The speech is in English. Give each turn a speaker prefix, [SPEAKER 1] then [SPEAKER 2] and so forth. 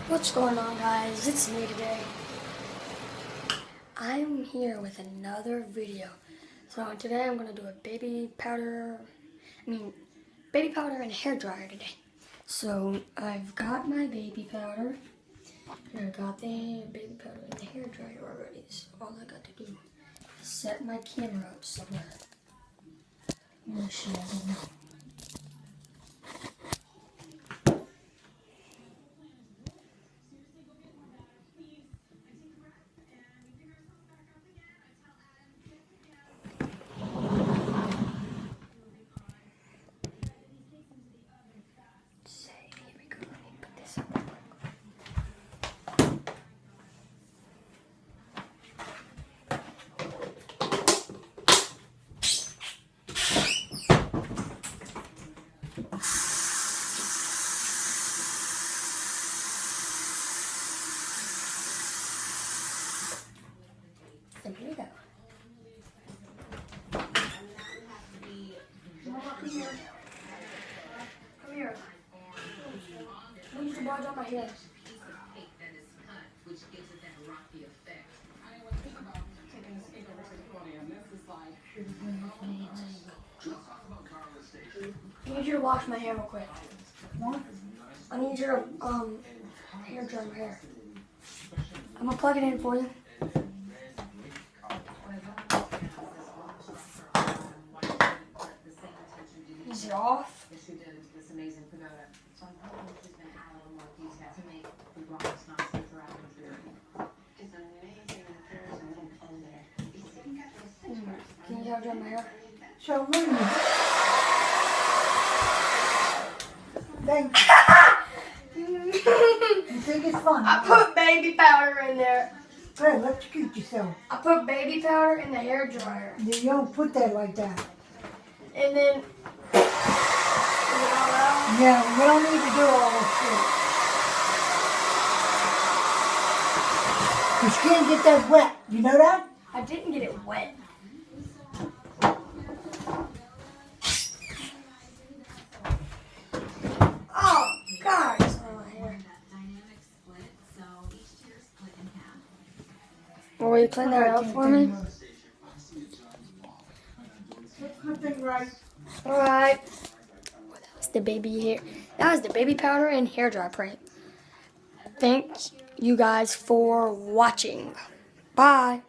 [SPEAKER 1] What's going on, guys? It's me today. I'm here with another video. So today I'm going to do a baby powder and a hair dryer today. So I've got my baby powder and I've got the baby powder and the hair dryer already. So all I got to do is set my camera up somewhere. Where she is, I don't know. Here we go. Let me put this up. So here we go. Come here. I need you to barge on my head. I need you to wash my hair real quick. What? I need you to hair dry my hair. I'm gonna plug it in for you. Is it off?
[SPEAKER 2] She did this amazing pagoda. So I'm hoping she's going to add a little more detail to make the rocks not so dry and dreary. It's amazing that there's a little color there.
[SPEAKER 1] Can you hair dry my hair?
[SPEAKER 3] So Rooney, thank you. You think it's fun?
[SPEAKER 1] I put baby powder in there.
[SPEAKER 3] Good, electrocute yourself.
[SPEAKER 1] I put baby powder in the hair dryer.
[SPEAKER 3] You don't put that like that.
[SPEAKER 1] And then, is it all out?
[SPEAKER 3] No, you don't need to do all this shit. Your skin get that wet. You know that?
[SPEAKER 1] I didn't get it wet. Oh, God. It's on my hair. Will you clean that out for me?
[SPEAKER 3] Clipping right.
[SPEAKER 1] Alright. That was the baby hair. That was the baby powder and hair dry prank. Thank you guys for watching. Bye.